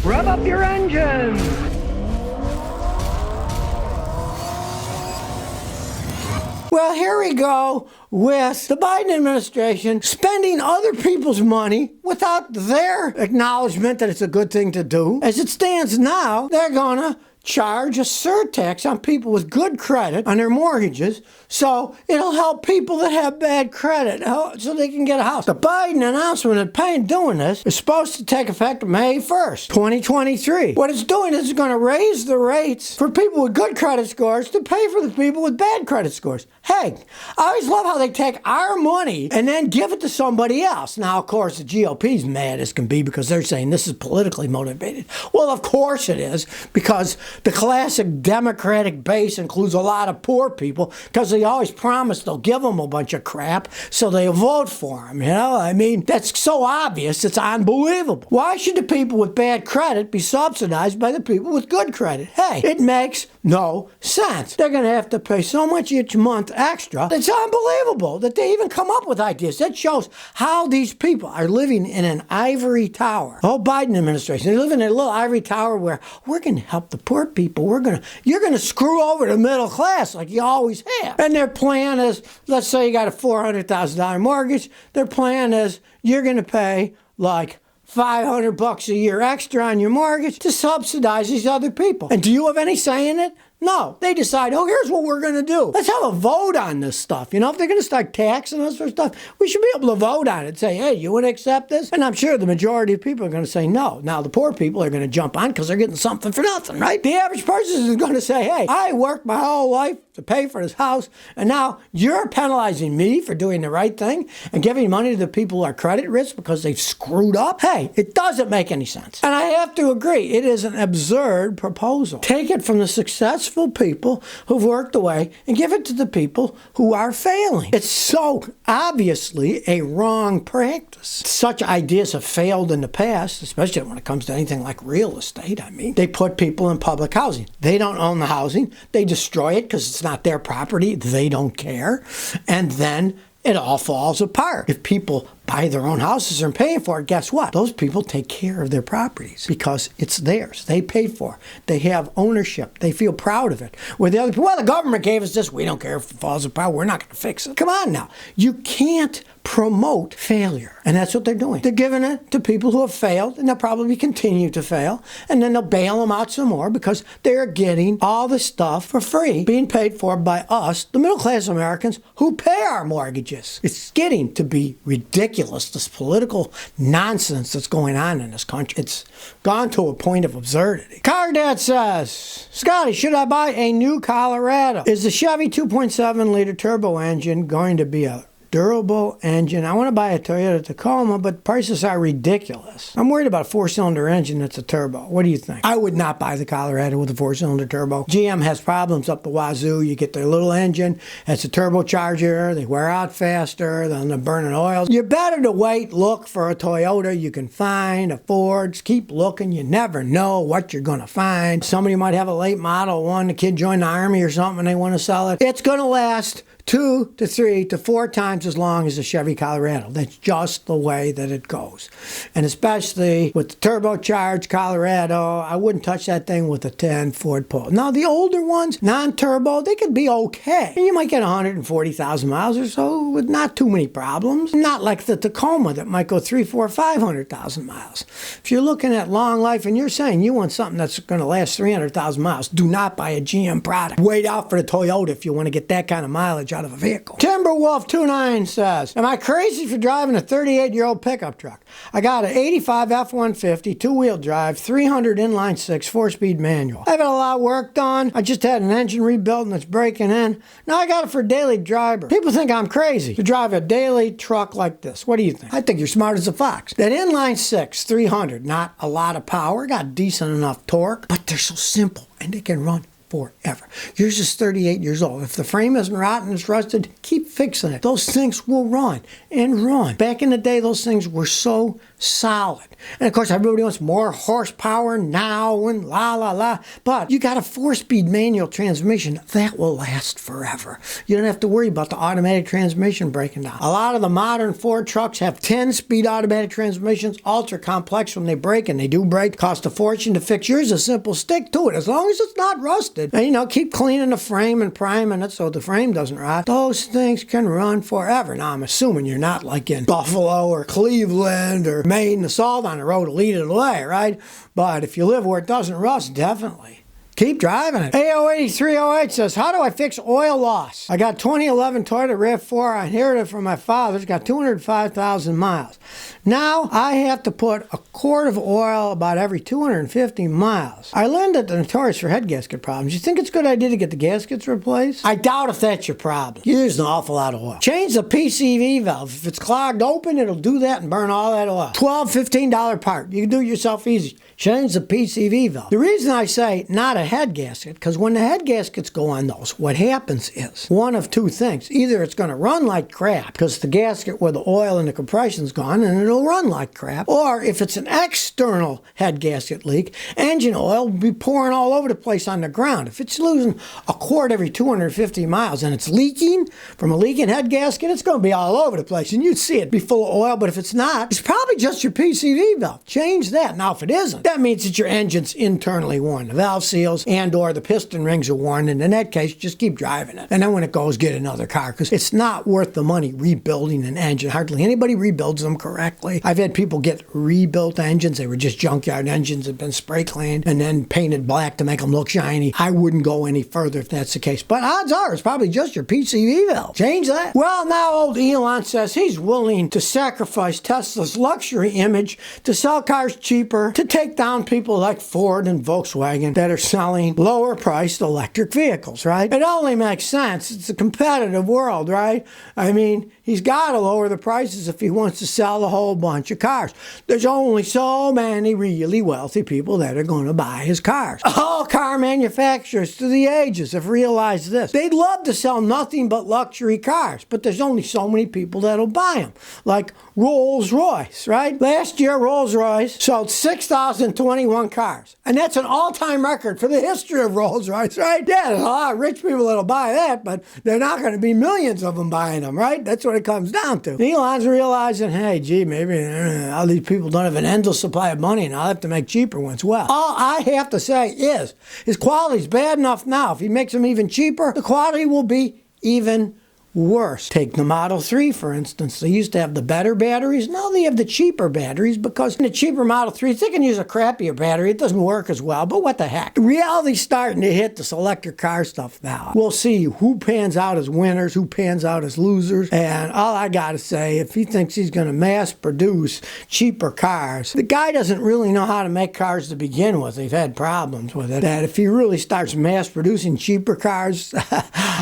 Rev up your engines! Well, here we go with the Biden administration spending other people's money without their acknowledgement that it's a good thing to do. As it stands now, they're gonna charge a surtax on people with good credit on their mortgages, so it'll help people that have bad credit so they can get a house. The Biden announcement of doing this is supposed to take effect May 1st, 2023. What it's doing is it's going to raise the rates for people with good credit scores to pay for the people with bad credit scores. Hey, I always love how they take our money and then give it to somebody else. Now, of course, the GOP's mad as can be because they're saying this is politically motivated. Well, of course it is, because the classic Democratic base includes a lot of poor people because they always promise they'll give them a bunch of crap so they'll vote for them, you know? I mean, that's so obvious, it's unbelievable. Why should the people with bad credit be subsidized by the people with good credit? Hey, it makes no sense. They're going to have to pay so much each month extra. It's unbelievable that they even come up with ideas. That shows how these people are living in an ivory tower. The whole Biden administration, they live in a little ivory tower where we're going to help the poor people. You're going to screw over the middle class like you always have. And their plan is, let's say you got a $400,000 mortgage. Their plan is you're going to pay like $500 a year extra on your mortgage to subsidize these other people. And do you have any say in it? No. They decide, oh, here's what we're going to do. Let's have a vote on this stuff. You know, if they're going to start taxing us for stuff, we should be able to vote on it. Say, hey, you want to accept this? And I'm sure the majority of people are going to say no. Now, the poor people are going to jump on because they're getting something for nothing, right? The average person is going to say, hey, I worked my whole life to pay for this house, and now you're penalizing me for doing the right thing and giving money to the people who are credit rich because they've screwed up? Hey, it doesn't make any sense. And I have to agree, it is an absurd proposal. Take it from the successful people who've worked away and give it to the people who are failing. It's so obviously a wrong practice. Such ideas have failed in the past, especially when it comes to anything like real estate. I mean, they put people in public housing. They don't own the housing. They destroy it because it's not their property. They don't care. And then it all falls apart. If people buy their own houses and paying for it, guess what? Those people take care of their properties because it's theirs. They paid for it. They have ownership. They feel proud of it. Where the other people, well, the government gave us this. We don't care if it falls apart. We're not going to fix it. Come on now. You can't promote failure. And that's what they're doing. They're giving it to people who have failed, and they'll probably continue to fail. And then they'll bail them out some more because they're getting all the stuff for free being paid for by us, the middle-class Americans who pay our mortgages. It's getting to be ridiculous. This political nonsense that's going on in this country. It's gone to a point of absurdity. Car Dad says, Scotty, should I buy a new Colorado? Is the Chevy 2.7 liter turbo engine going to be a durable engine? I want to buy a Toyota Tacoma, but prices are ridiculous. I'm worried about a four-cylinder engine that's a turbo. What do you think? I would not buy the Colorado with a four-cylinder turbo. GM has problems up the wazoo. You get their little engine, it's a turbocharger, they wear out faster, they're burning oil. You're better to wait, look for a Toyota you can find, a Ford. Keep looking. You never know what you're going to find. Somebody might have a late model one, the kid joined the Army or something, and they want to sell it. It's going to last 2 to 3 to 4 times as long as a Chevy Colorado. That's just the way that it goes. And especially with the turbocharged Colorado, I wouldn't touch that thing with a 10 Ford Polo. Now, the older ones, non-turbo, they could be okay. And you might get 140,000 miles or so with not too many problems. Not like the Tacoma that might go 300, 400, 500,000 miles. If you're looking at long life and you're saying you want something that's going to last 300,000 miles, do not buy a GM product. Wait out for the Toyota if you want to get that kind of mileage out of a vehicle. Timberwolf29 says, am I crazy for driving a 38-year-old pickup truck? I got an 85 F-150, two-wheel drive, 300 inline six, 4-speed manual. I've had a lot of work done. I just had an engine rebuilt and it's breaking in. Now I got it for a daily driver. People think I'm crazy to drive a daily truck like this. What do you think? I think you're smart as a fox. That inline six, 300, not a lot of power, got decent enough torque, but they're so simple and they can run forever. Yours is 38 years old. If the frame isn't rotten, it's rusted, keep fixing it. Those things will run and run. Back in the day, those things were so solid. And of course, everybody wants more horsepower now and la la la. But you got a 4-speed manual transmission that will last forever. You don't have to worry about the automatic transmission breaking down. A lot of the modern Ford trucks have 10-speed automatic transmissions, ultra complex when they break, and they do break. Cost a fortune to fix. Yours is simple. Stick to it as long as it's not rusted. And keep cleaning the frame and priming it so the frame doesn't rot. Those things can run forever. Now, I'm assuming you're not like in Buffalo or Cleveland or Maine, the salt on the road will eat it away, right? But if you live where it doesn't rust, definitely keep driving it. AO8308 says, how do I fix oil loss? I got 2011 Toyota RAV4. I inherited it from my father. It's got 205,000 miles. Now I have to put a quart of oil about every 250 miles. I learned that they're notorious for head gasket problems. You think it's a good idea to get the gaskets replaced? I doubt if that's your problem. You use an awful lot of oil. Change the PCV valve. If it's clogged open, it'll do that and burn all that oil. $12, $15 part. You can do it yourself easy. Change the PCV valve. The reason I say not a head gasket, because when the head gaskets go on those, what happens is one of two things. Either it's going to run like crap because the gasket where the oil and the compression's gone and it'll run like crap, or if it's an external head gasket leak, engine oil will be pouring all over the place on the ground. If it's losing a quart every 250 miles and it's leaking from a leaking head gasket, it's going to be all over the place and you'd see it be full of oil. But if it's not, it's probably just your PCV valve. Change that. Now, if it isn't, that means that your engine's internally worn. The valve seals and or the piston rings are worn, and in that case, just keep driving it. And then when it goes, get another car, because it's not worth the money rebuilding an engine. Hardly anybody rebuilds them correctly. I've had people get rebuilt engines. They were just junkyard engines that had been spray cleaned and then painted black to make them look shiny. I wouldn't go any further if that's the case. But odds are, it's probably just your PCV valve. Change that. Well, now old Elon says he's willing to sacrifice Tesla's luxury image to sell cars cheaper, to take down people like Ford and Volkswagen that are selling lower priced electric vehicles, right? It only makes sense. It's a competitive world, right? I mean, he's got to lower the prices if he wants to sell a whole bunch of cars. There's only so many really wealthy people that are going to buy his cars. All car manufacturers through the ages have realized this. They'd love to sell nothing but luxury cars, but there's only so many people that'll buy them. Like Rolls-Royce, right? Last year, Rolls-Royce sold 6,021 cars. And that's an all-time record for the history of Rolls-Royce, right? Yeah, there's a lot of rich people that'll buy that, but they're not going to be millions of them buying them, right? That's what it comes down to. Elon's realizing, hey, gee, maybe all these people don't have an endless supply of money and I'll have to make cheaper ones. Well, all I have to say is his quality's bad enough now. If he makes them even cheaper, the quality will be even worse. Take the Model 3, for instance. They used to have the better batteries. Now they have the cheaper batteries because in the cheaper Model 3s, they can use a crappier battery. It doesn't work as well, but what the heck? Reality's starting to hit this electric car stuff now. We'll see who pans out as winners, who pans out as losers, and all I gotta say, if he thinks he's gonna mass produce cheaper cars, the guy doesn't really know how to make cars to begin with. They've had problems with it. That if he really starts mass producing cheaper cars,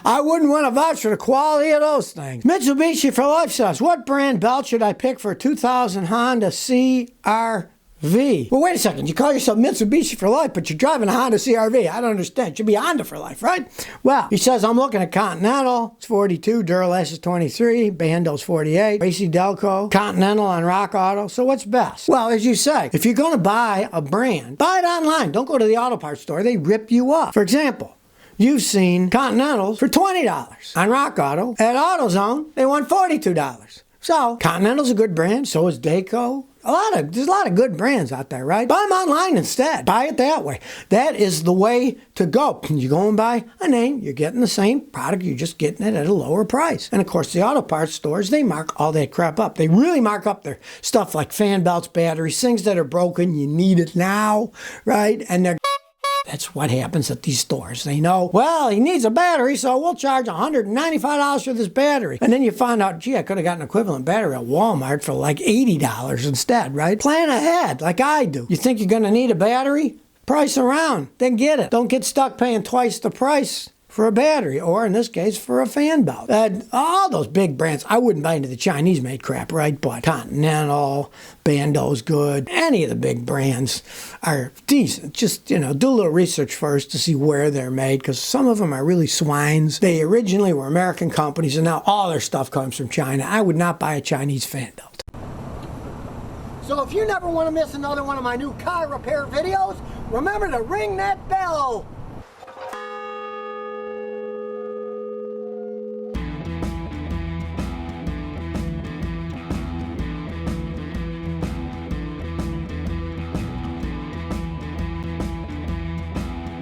I wouldn't want to vouch for the quality of those things. Mitsubishi for Life says, what brand belt should I pick for a 2000 Honda CR-V? Well, wait a second. You call yourself Mitsubishi for Life, but you're driving a Honda CR-V. I don't understand. It should be Honda for Life, right? Well, he says, I'm looking at Continental. It's 42. Duralast is 23. Bando's 48. AC Delco. Continental on Rock Auto. So what's best? Well, as you say, if you're going to buy a brand, buy it online. Don't go to the auto parts store. They rip you off. For example, you've seen Continentals for $20 on Rock Auto. At AutoZone, they want $42. So, Continental's a good brand, so is Dayco. There's a lot of good brands out there, right? Buy them online instead. Buy it that way. That is the way to go. You go and buy a name, you're getting the same product, you're just getting it at a lower price. And of course, the auto parts stores, they mark all that crap up. They really mark up their stuff like fan belts, batteries, things that are broken, you need it now, right? And they're that's what happens at these stores. They know, well, he needs a battery, so we'll charge $195 for this battery. And then you find out, gee, I could have got an equivalent battery at Walmart for like $80 instead, right? Plan ahead, like I do. You think you're going to need a battery? Price around, then get it. Don't get stuck paying twice the price for a battery, or in this case, for a fan belt. All those big brands, I wouldn't buy into the Chinese-made crap, right? But Continental, Bando's good. Any of the big brands are decent. Just, do a little research first to see where they're made, because some of them are really swines. They originally were American companies, and now all their stuff comes from China. I would not buy a Chinese fan belt. So if you never want to miss another one of my new car repair videos, remember to ring that bell.